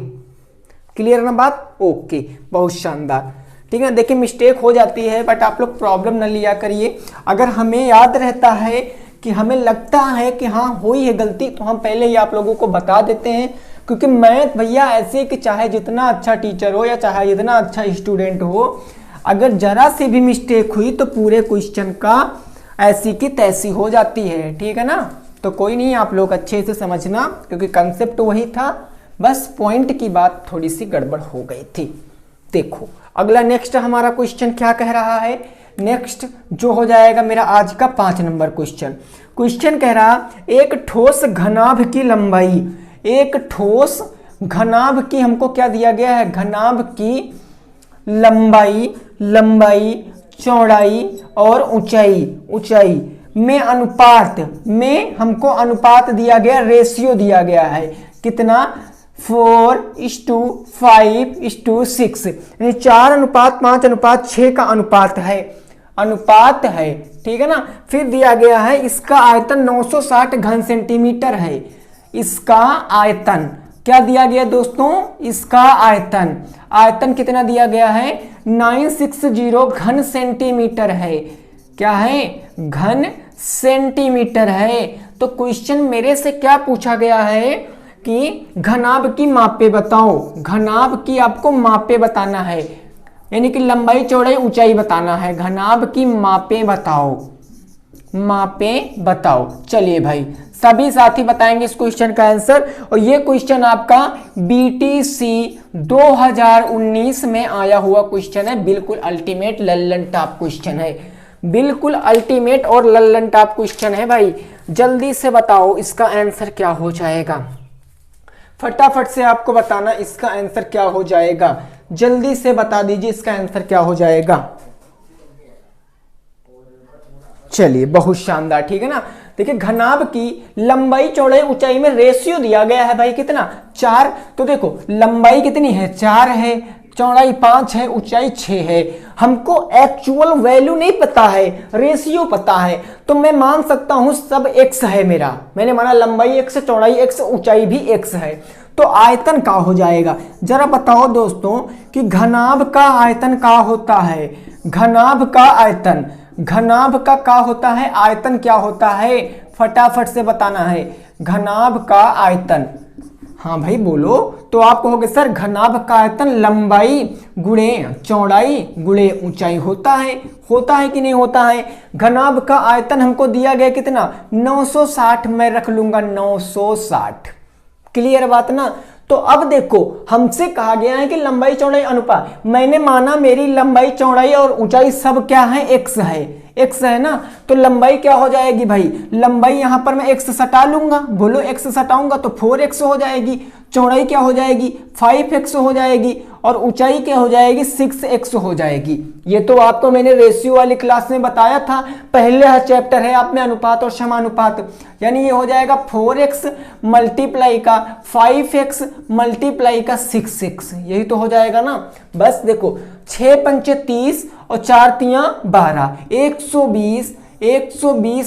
क्लियर ना बात? ओके, बहुत शानदार, ठीक है। देखिए मिस्टेक हो जाती है, बट आप लोग प्रॉब्लम न लिया करिए। अगर हमें याद रहता है कि हमें लगता है कि हाँ हुई है गलती, तो हम पहले ही आप लोगों को बता देते हैं, क्योंकि मैथ भैया ऐसे कि चाहे जितना अच्छा टीचर हो या चाहे जितना अच्छा स्टूडेंट हो, अगर जरा सी भी मिस्टेक हुई तो पूरे क्वेश्चन का ऐसी की तैसी हो जाती है, ठीक है ना। तो कोई नहीं, आप लोग अच्छे से समझना, क्योंकि कंसेप्ट वही था, बस पॉइंट की बात थोड़ी सी गड़बड़ हो गई थी। देखो अगला नेक्स्ट हमारा क्वेश्चन क्या कह रहा है। नेक्स्ट जो हो जाएगा मेरा आज का 5 नंबर क्वेश्चन कह रहा, एक ठोस घनाभ की लंबाई, एक ठोस घनाभ की हमको क्या दिया गया है, घनाभ की लंबाई चौड़ाई और ऊंचाई में अनुपात में हमको अनुपात दिया गया, रेशियो दिया गया है, कितना 4:5:6, यानी 4:5:6 का अनुपात है, ठीक है ना। फिर दिया गया है इसका आयतन 960 घन सेंटीमीटर है। इसका आयतन क्या दिया गया दोस्तों, इसका आयतन कितना दिया गया है, 960 घन सेंटीमीटर है। क्या है, घन सेंटीमीटर है। तो क्वेश्चन मेरे से क्या पूछा गया है कि घनाभ की मापे बताओ, घनाभ की आपको मापे बताना है, यानी कि लंबाई चौड़ाई ऊंचाई बताना है। घनाभ की मापे बताओ। चलिए भाई सभी साथी बताएंगे इस क्वेश्चन का आंसर, और ये क्वेश्चन आपका BTC 2019 में आया हुआ क्वेश्चन है। बिल्कुल अल्टीमेट लल्लन टॉप क्वेश्चन है, बिल्कुल अल्टीमेट और लल्लन टॉप क्वेश्चन है भाई। जल्दी से बताओ इसका आंसर क्या हो जाएगा, फटाफट से आपको बताना इसका आंसर क्या हो जाएगा, जल्दी से बता दीजिए इसका आंसर क्या हो जाएगा। चलिए बहुत शानदार, ठीक है ना। देखिए घनाभ की लंबाई चौड़ाई ऊंचाई में रेशियो दिया गया है भाई, कितना 4। तो देखो लंबाई कितनी है, 4 है, चौड़ाई 5 है, ऊंचाई 6 है। हमको एक्चुअल वैल्यू नहीं पता है, रेशियो पता है, तो मैं मान सकता हूं सब x है मेरा। मैंने माना लंबाई x, चौड़ाई x, ऊंचाई भी x है। तो आयतन का हो जाएगा, जरा बताओ दोस्तों कि घनाभ का आयतन का होता है, घनाभ का क्या होता है, आयतन क्या होता है, फटाफट से बताना है। घनाभ का आयतन, हाँ भाई बोलो। तो आप कहोगे सर घनाभ का आयतन लंबाई गुणे चौड़ाई गुणे ऊंचाई होता है कि नहीं होता है। घनाभ का आयतन हमको दिया गया कितना, 960, मैं रख लूंगा 960। क्लियर बात ना। तो अब देखो हमसे कहा गया है कि लंबाई चौड़ाई अनुपात, मैंने माना मेरी लंबाई चौड़ाई और ऊंचाई सब क्या है, x है। x है ना, तो लंबाई क्या हो जाएगी भाई, लंबाई यहां पर मैं x सटा लूंगा, बोलो x सटाऊंगा तो 4x हो जाएगी, चौड़ाई क्या हो जाएगी 5x हो जाएगी, और ऊंचाई क्या हो जाएगी 6x हो जाएगी। ये तो आपको मैंने रेशियो वाली क्लास में बताया था, पहले चैप्टर है आप में अनुपात और समानुपात, यानी ये हो जाएगा 4x मल्टीप्लाई का 5x मल्टीप्लाई का 6x, यही तो हो जाएगा ना। बस देखो 6 पंचे 30 और 4 तियां 12, 120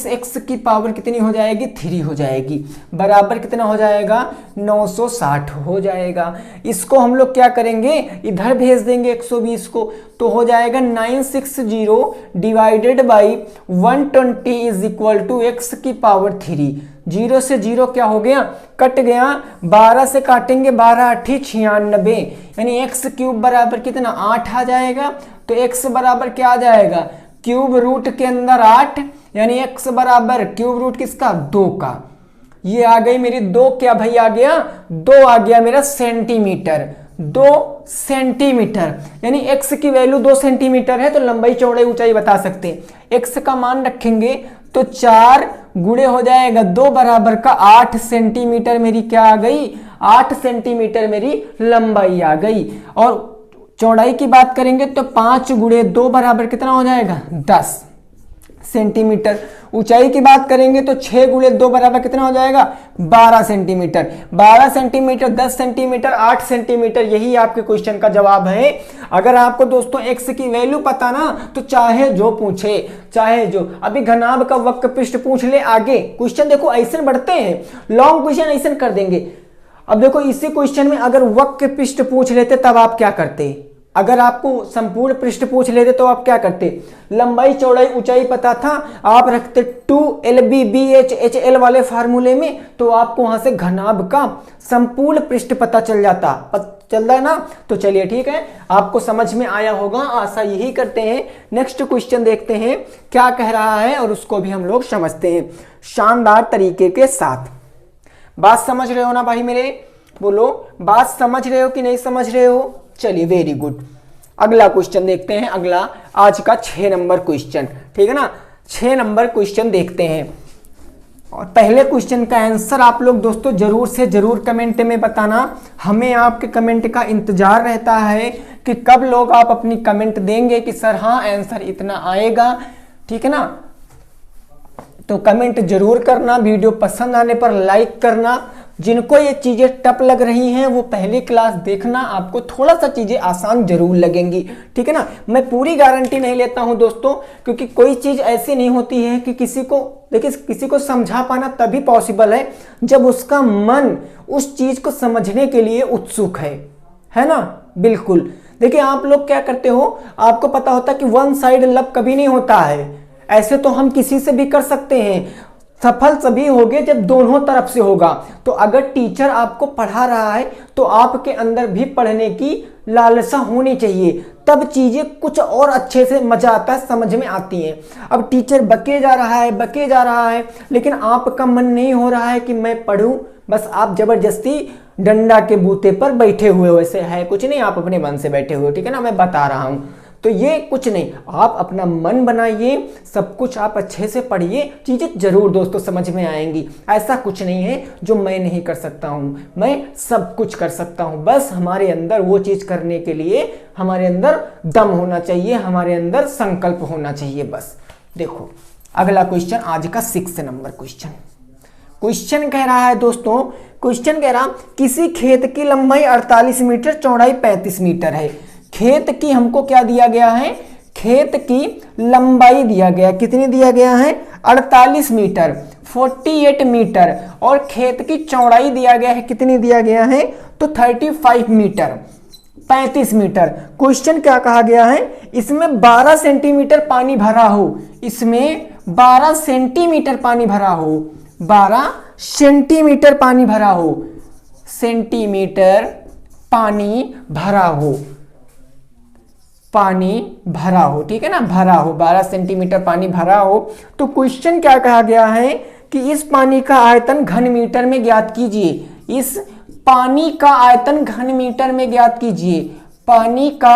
x की पावर कितनी हो जाएगी 3 हो जाएगी, बराबर कितना हो जाएगा 960 हो जाएगा। इसको हम लोग क्या करेंगे, इधर भेज देंगे 120 को, तो हो जाएगा 960 divided by 120 is equal to x की पावर 3। 0 से 0 क्या हो गया, कट गया, 12 से काटेंगे 12 8 96, यानी x क्यूब बराबर कितना 8 आ जाएगा। तो x बराबर क्या आ जाएगा, क्यूब रूट के अंदर 8, यानी x बराबर क्यूब रूट किसका 2 का, ये आ गई मेरी 2 क्या भाई आ गया 2 आ गया मेरा सेंटीमीटर, 2 सेंटीमीटर, यानी x की वैल्यू 2 सेंटीमीटर है, तो लंबाई चौड़ाई ऊंचाई बता सकते हैं। x का मान रखेंगे तो 4 गुणे हो जाएगा 2 बराबर का 8 सेंटीमीटर मेरी क्या आ गई, 8 सेंटीमीटर मेरी लंबाई आ गई। और चौड़ाई की बात करेंगे तो 5 गुणे 2 बराबर कितना हो जाएगा 10 सेंटीमीटर। ऊंचाई की बात करेंगे तो 6 गुणे 2 बराबर कितना हो जाएगा 12 सेंटीमीटर, 12 सेंटीमीटर 10 सेंटीमीटर 8 सेंटीमीटर, यही आपके क्वेश्चन का जवाब है। अगर आपको दोस्तों x की वैल्यू पता ना तो चाहे जो पूछे, चाहे जो, अभी घनाभ का वक्र पृष्ठ पूछ ले आगे, क्वेश्चन देखो ऐसे बढ़ते हैं, लॉन्ग क्वेश्चन ऐसे कर देंगे। अब देखो इसी क्वेश्चन में अगर वक्र पृष्ठ पूछ लेते तब आप क्या करते, अगर आपको संपूर्ण पृष्ठ पूछ लेते तो आप क्या करते, लंबाई चौड़ाई ऊंचाई पता था, आप रखते 2LBBHHL वाले फार्मूले में, तो आपको वहां से घनाभ का संपूर्ण पृष्ठ पता चल जाता, चल रहा है ना। तो चलिए ठीक है, आपको समझ में आया होगा, आशा यही करते हैं। नेक्स्ट क्वेश्चन देखते हैं क्या कह रहा है और उसको भी हम लोग समझते हैं शानदार तरीके के साथ। बात समझ रहे हो ना भाई मेरे, बोलो बात समझ रहे हो कि नहीं समझ रहे हो। चलिए वेरी गुड, अगला क्वेश्चन देखते हैं, अगला आज का 6 नंबर क्वेश्चन, ठीक है ना। 6 नंबर क्वेश्चन देखते हैं, और पहले क्वेश्चन का आंसर आप लोग दोस्तों जरूर से जरूर कमेंट में बताना, हमें आपके कमेंट का इंतजार रहता है कि कब लोग आप अपनी कमेंट देंगे कि सर हाँ आंसर इतना आएगा, ठीक है ना। तो कमेंट जरूर करना, वीडियो पसंद आने पर लाइक करना। जिनको ये चीजें टफ लग रही हैं वो पहली क्लास देखना, आपको थोड़ा सा चीजें आसान जरूर लगेंगी, ठीक है ना। मैं पूरी गारंटी नहीं लेता हूं दोस्तों, क्योंकि कोई चीज ऐसी नहीं होती है कि किसी को, देखिए किसी को समझा पाना तभी पॉसिबल है जब उसका मन उस चीज को समझने के लिए उत्सुक है ना। बिल्कुल, देखिए आप लोग क्या करते हो, आपको पता होता है कि वन साइड लव कभी नहीं होता है, ऐसे तो हम किसी से भी कर सकते हैं, सफल सभी होंगे जब दोनों तरफ से होगा। तो अगर टीचर आपको पढ़ा रहा है तो आपके अंदर भी पढ़ने की लालसा होनी चाहिए, तब चीजें कुछ और अच्छे से मजा आता है, समझ में आती हैं। अब टीचर बके जा रहा है लेकिन आपका मन नहीं हो रहा है कि मैं पढ़ूं, बस आप जबरदस्ती डंडा के बूते पर बैठे हुए हो, ऐसे है कुछ नहीं, आप अपने मन से बैठे हुए हो, ठीक है ना, मैं बता रहा हूं। तो ये कुछ नहीं, आप अपना मन बनाइए, सब कुछ आप अच्छे से पढ़िए, चीजें जरूर दोस्तों समझ में आएंगी। ऐसा कुछ नहीं है जो मैं नहीं कर सकता हूं, मैं सब कुछ कर सकता हूं, बस हमारे अंदर वो चीज करने के लिए हमारे अंदर दम होना चाहिए, हमारे अंदर संकल्प होना चाहिए बस। देखो अगला क्वेश्चन, आज का 6 नंबर क्वेश्चन। क्वेश्चन कह रहा है दोस्तों, क्वेश्चन कह रहा किसी खेत की लंबाई 48 मीटर, चौड़ाई 35 मीटर है। खेत की हमको क्या दिया गया है, खेत की लंबाई दिया गया, कितनी दिया गया है 48 मीटर 48 मीटर, और खेत की चौड़ाई दिया गया है, कितनी दिया गया है तो 35 मीटर 35 मीटर। क्वेश्चन क्या कहा गया है, इसमें 12 सेंटीमीटर पानी भरा हो, इसमें 12 सेंटीमीटर पानी भरा हो, 12 सेंटीमीटर पानी भरा हो, सेंटीमीटर पानी भरा हो, पानी भरा हो, ठीक है ना, भरा हो, 12 सेंटीमीटर पानी भरा हो। तो क्वेश्चन क्या कहा गया है कि इस पानी का आयतन घन मीटर में ज्ञात कीजिए, इस पानी का आयतन घन मीटर में ज्ञात कीजिए, पानी का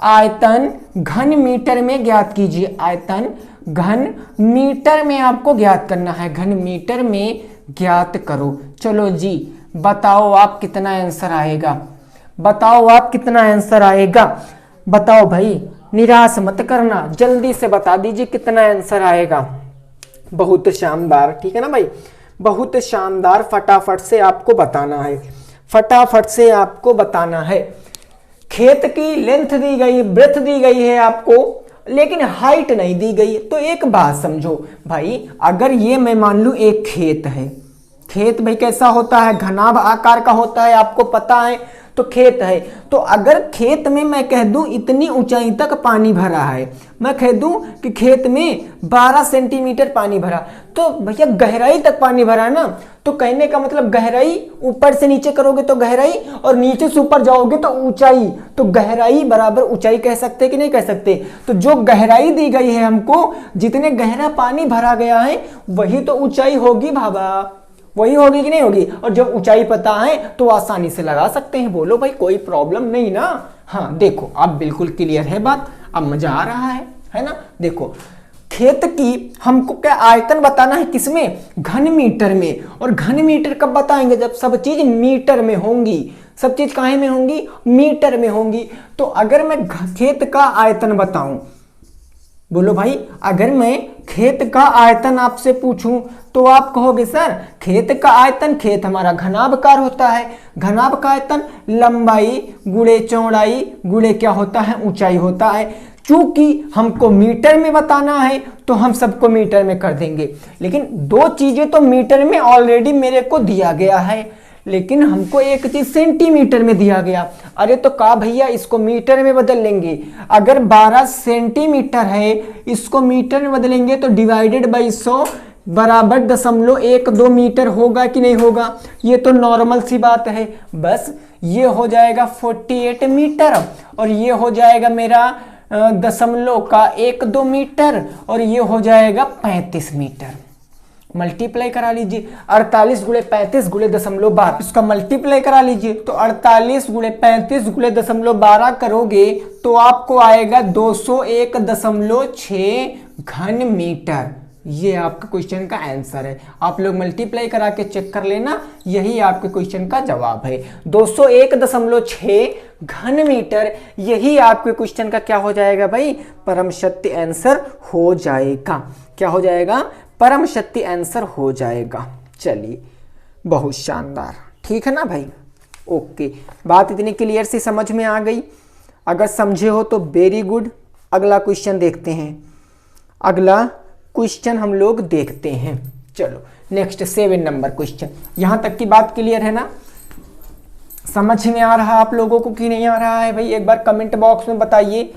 आयतन घन मीटर में ज्ञात कीजिए, आयतन घन मीटर में आपको ज्ञात करना है, घन मीटर में ज्ञात करो। चलो जी बताओ आप कितना आंसर आएगा, बताओ आप कितना आंसर आएगा, बताओ भाई, निराश मत करना, जल्दी से बता दीजिए कितना आंसर आएगा। बहुत शानदार, ठीक है ना भाई, बहुत शानदार, फटाफट से आपको बताना है, फटाफट से आपको बताना है। खेत की लेंथ दी गई, ब्रेथ दी गई है आपको, लेकिन हाइट नहीं दी गई। तो एक बात समझो भाई, अगर ये मैं मान लूं एक खेत है, खेत भाई कैसा होता है, घनाभ आकार का होता है, आपको पता है, तो खेत है। तो अगर खेत में मैं कह दूं इतनी ऊंचाई तक पानी भरा है, मैं कह दूं कि खेत में 12 सेंटीमीटर पानी भरा, तो भैया गहराई तक पानी भरा ना, तो कहने का मतलब गहराई, ऊपर से नीचे करोगे तो गहराई, और नीचे से ऊपर जाओगे तो ऊंचाई, तो गहराई बराबर ऊंचाई कह सकते कि नहीं कह सकते। तो जो गहराई दी गई है हमको, जितने गहरा पानी भरा गया है वही तो ऊंचाई होगी बाबा, वही होगी कि नहीं होगी। और जब ऊंचाई पता है तो आसानी से लगा सकते हैं, बोलो भाई कोई प्रॉब्लम नहीं ना। हाँ देखो अब बिल्कुल क्लियर है बात, अब मजा आ रहा है ना। देखो खेत की हमको क्या आयतन बताना है, किसमें, घन मीटर में। और घन मीटर कब बताएंगे, जब सब चीज मीटर में होंगी, सब चीज काहे में होंगी, मीटर में होंगी। तो अगर मैं खेत का आयतन बताऊं, बोलो भाई, अगर मैं खेत का आयतन आपसे पूछूं तो आप कहोगे सर खेत का आयतन, खेत हमारा घनाभकार होता है, घनाभ का आयतन लंबाई गुणे चौड़ाई गुणे क्या होता है, ऊंचाई होता है। चूंकि हमको मीटर में बताना है तो हम सबको मीटर में कर देंगे, लेकिन दो चीजें तो मीटर में ऑलरेडी मेरे को दिया गया है, लेकिन हमको एक चीज सेंटीमीटर में दिया गया। अरे तो कहा भैया इसको मीटर में बदल लेंगे, अगर 12 सेंटीमीटर है इसको मीटर में बदलेंगे तो डिवाइडेड बाई 100 बराबर 0.12 मीटर होगा कि नहीं होगा। ये तो नॉर्मल सी बात है, बस ये हो जाएगा 48 मीटर, और ये हो जाएगा मेरा 0.12 मीटर, और ये हो जाएगा 35 मीटर। मल्टीप्लाई करा लीजिए, 48 गुणे 35 गुणे 0.12, इसका मल्टीप्लाई करा लीजिए, तो 48 गुणे 35 गुणे 0.12 करोगे तो आपको आएगा 201.6 घन मीटर। ये आपके क्वेश्चन का आंसर है, आप लोग मल्टीप्लाई करा के चेक कर लेना, यही आपके क्वेश्चन का जवाब है, 201.6 घन मीटर। यही आपके क्वेश्चन का क्या हो जाएगा भाई, परम सत्य आंसर हो जाएगा। क्या हो जाएगा, परम सत्य आंसर हो जाएगा। चलिए बहुत शानदार, ठीक है ना भाई, ओके। बात इतनी क्लियर से समझ में आ गई, अगर समझे हो तो वेरी गुड। अगला क्वेश्चन देखते हैं, अगला क्वेश्चन हम लोग देखते हैं। चलो नेक्स्ट 7 नंबर क्वेश्चन। यहां तक की बात क्लियर है ना, समझ में आ रहा आप लोगों को कि नहीं आ रहा है भाई, एक बार कमेंट बॉक्स में बताइए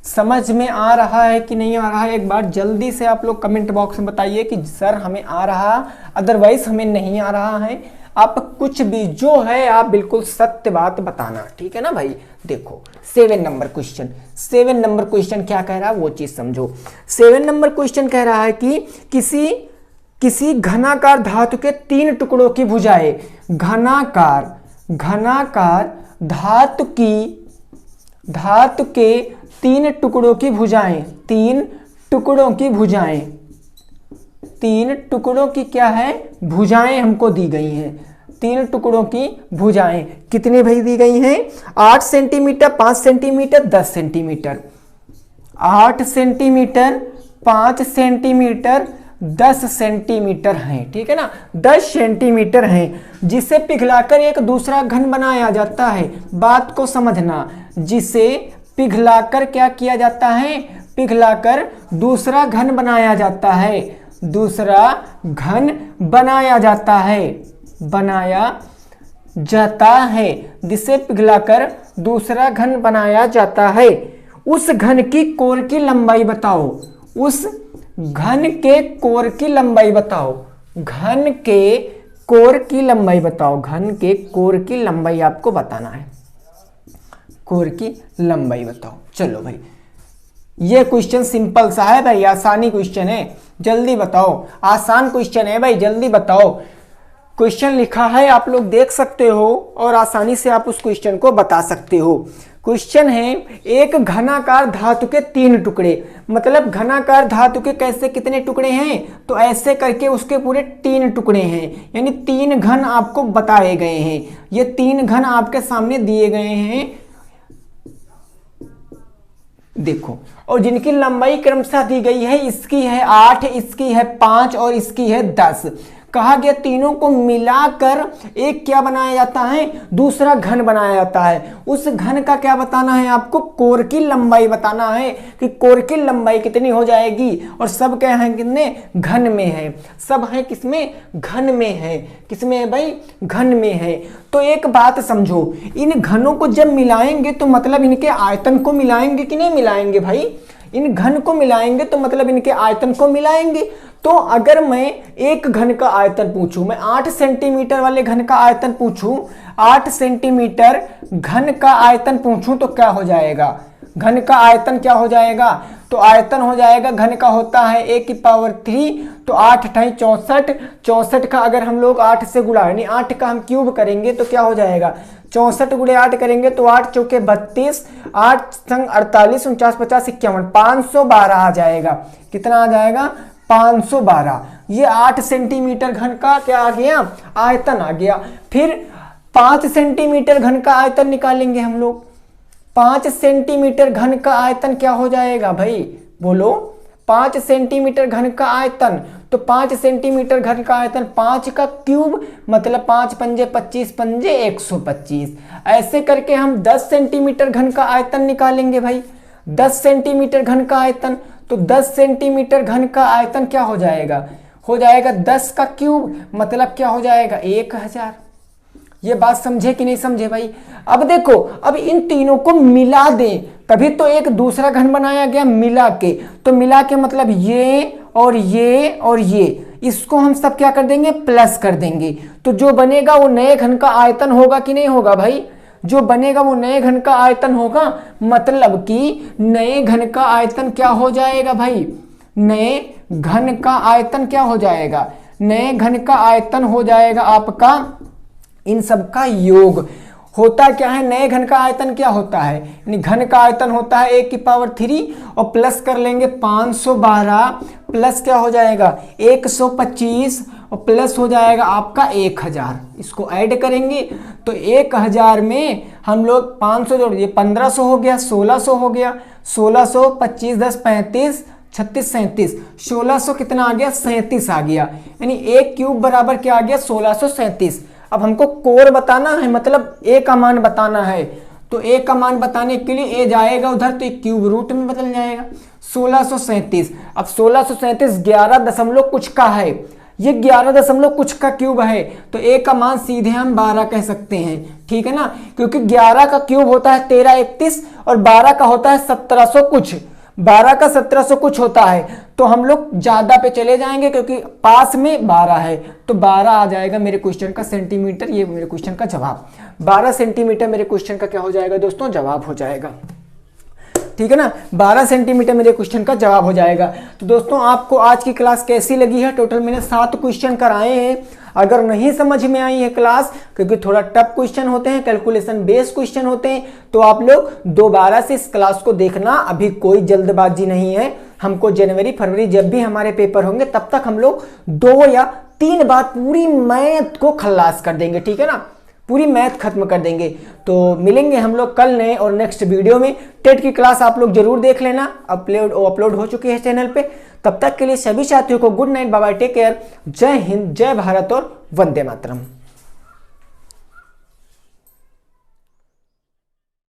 समझ में आ रहा है कि नहीं आ रहा है। एक बार जल्दी से आप लोग कमेंट बॉक्स में बताइए कि सर हमें आ रहा, अदरवाइज हमें नहीं आ रहा है। आप कुछ भी जो है आप बिल्कुल सत्य बात बताना, ठीक है ना भाई। देखो 7 नंबर क्वेश्चन, 7 नंबर क्वेश्चन क्या कह रहा है वो चीज समझो। 7 नंबर क्वेश्चन कह रहा है कि किसी घनाकार धातु के 3 टुकड़ों की भुजाएं, घनाकार धातु के 3 टुकड़ों की भुजाएं, 3 टुकड़ों की भुजाएं, 3 टुकड़ों की क्या है, भुजाएं हमको दी गई हैं। 3 टुकड़ों की भुजाएं कितनी भाई दी गई हैं, 8 centimetre, 5 centimetre, 10 centimetre, 8 centimetre, 5 centimetre, 10 centimetre हैं, ठीक है ना, 10 सेंटीमीटर हैं, जिसे पिघलाकर एक दूसरा घन बनाया जाता है। बात को समझना, जिसे पिघलाकर क्या किया जाता है, पिघलाकर दूसरा घन बनाया जाता है, दूसरा घन बनाया जाता है, बनाया जाता है, जिसे पिघलाकर दूसरा घन बनाया जाता है। उस घन की कोर की लंबाई बताओ, उस घन के कोर की लंबाई बताओ, घन के कोर की लंबाई बताओ, घन के कोर की लंबाई आपको बताना है, कोर की लंबाई बताओ। चलो भाई ये क्वेश्चन सिंपल सा है भाई, आसानी क्वेश्चन है, जल्दी बताओ, आसान क्वेश्चन है भाई, जल्दी बताओ। क्वेश्चन लिखा है, आप लोग देख सकते हो और आसानी से आप उस क्वेश्चन को बता सकते हो। क्वेश्चन है एक घनाकार धातु के 3 टुकड़े, मतलब घनाकार धातु के कैसे कितने टुकड़े हैं, तो ऐसे करके उसके पूरे 3 टुकड़े हैं, यानी 3 घन आपको बताए गए हैं। ये 3 घन आपके सामने दिए गए हैं, देखो, और जिनकी लंबाई क्रमशः दी गई है, इसकी है 8, इसकी है 5 और इसकी है 10। कहा गया तीनों को मिलाकर एक क्या बनाया जाता है, दूसरा घन बनाया जाता है। उस घन का क्या बताना है आपको, कोर की लंबाई बताना है कि कोर की लंबाई कितनी हो जाएगी। और सब क्या है, कितने घन में है, सब है किसमें, घन में है। किसमें है भाई, घन में है। तो एक बात समझो, इन घनों को जब मिलाएंगे तो मतलब इनके आयतन को मिलाएंगे कि नहीं मिलाएंगे भाई, इन घन को मिलाएंगे तो मतलब इनके आयतन को मिलाएंगे। तो अगर मैं एक घन का आयतन पूछूं, मैं 8 सेंटीमीटर वाले घन का आयतन पूछूं, 8 सेंटीमीटर घन का आयतन पूछूं तो क्या हो जाएगा, घन का आयतन क्या हो जाएगा, तो आयतन हो जाएगा, घन का होता है a⁴, तो 8 × 64, 64 का अगर हम लोग 8 से गुणा यानी 8 का हम क्यूब करेंगे तो क्या हो जाएगा, 64 × 8 करेंगे तो 8 × 4 = 32, 8 × 48, 49, 50, 51, 512 आ जाएगा। कितना आ जाएगा, 512। ये 8 सेंटीमीटर घन का क्या आ गया, आयतन आ गया। फिर 5 सेंटीमीटर घन का आयतन निकालेंगे हम लोग। 5 सेंटीमीटर घन का आयतन क्या हो जाएगा भाई, बोलो, 5 सेंटीमीटर घन का आयतन, तो 5 सेंटीमीटर घन का आयतन 5 का क्यूब, मतलब 5 पंजे 25, पंजे 125। ऐसे करके हम 10 सेंटीमीटर घन का आयतन निकालेंगे भाई। 10 सेंटीमीटर घन का आयतन, तो 10 सेंटीमीटर घन का आयतन क्या हो जाएगा, 10 का क्यूब, मतलब क्या हो जाएगा, 1000। ये बात समझे कि नहीं समझे भाई। अब देखो, अब इन तीनों को मिला दें तभी तो एक दूसरा घन बनाया गया, मिला के। तो मिला के मतलब ये और ये और ये, इसको हम सब क्या कर देंगे, प्लस कर देंगे। तो जो बनेगा वो नए घन का आयतन होगा कि नहीं होगा भाई, जो बनेगा वो नए घन का आयतन होगा। मतलब कि नए घन का आयतन क्या हो जाएगा भाई, नए घन का आयतन क्या हो जाएगा, नए घन का आयतन हो जाएगा आपका इन सब का योग। होता क्या है, नए घन का आयतन क्या होता है, यानी घन का आयतन होता है a⁴ और प्लस कर लेंगे 512, प्लस क्या हो जाएगा 125 और प्लस हो जाएगा आपका 1000। इसको ऐड करेंगे तो 1000 में हम लोग 500 जोड़ दिए, 1500 हो गया, 1600 हो गया, 1600, 25, 10, 35, 36, 37, 1600 कितना आ गया, 37 आ गया। यानी एक क्यूब बराबर क्या आ गया, 1637। अब हमको कोर बताना है, मतलब a का मान बताना है। तो a का मान बताने के लिए a जाएगा उधर, तो एक क्यूब रूट में बदल जाएगा 1637। अब 1637 11 दशमलव कुछ का है, ये 11 दशमलव कुछ का क्यूब है, तो a का मान सीधे हम 12 कह सकते हैं, ठीक है ना। क्योंकि 11 का क्यूब होता है 1331 और 12 का होता है 1700 कुछ, 12 का 1700 कुछ होता है। तो हम लोग ज्यादा पे चले जाएंगे क्योंकि पास में 12 है, तो 12 आ जाएगा मेरे क्वेश्चन का सेंटीमीटर। ये मेरे क्वेश्चन का जवाब 12 सेंटीमीटर मेरे क्वेश्चन का क्या हो जाएगा दोस्तों, जवाब हो जाएगा, ठीक है ना। 12 सेंटीमीटर मेरे क्वेश्चन का जवाब हो जाएगा। तो दोस्तों आपको आज की क्लास कैसी लगी है, टोटल मैंने 7 क्वेश्चन कराए हैं। अगर नहीं समझ में आई है क्लास, क्योंकि थोड़ा टफ क्वेश्चन होते हैं, कैलकुलेशन बेस्ड क्वेश्चन होते हैं, तो आप लोग दोबारा से इस क्लास को देखना। अभी कोई जल्दबाजी नहीं है, हमको जनवरी फरवरी जब भी हमारे पेपर होंगे तब तक हम लोग 2 या 3 बार पूरी मैथ को खल्लास कर देंगे, ठीक है ना, पूरी मैथ खत्म कर देंगे। तो मिलेंगे हम लोग कल नए और नेक्स्ट वीडियो में। टेट की क्लास आप लोग जरूर देख लेना, अपलोड हो चुकी है चैनल पे। तब तक के लिए सभी साथियों को good night, bye bye, take care, Jai Hind, जय भारत और वंदे मातरम।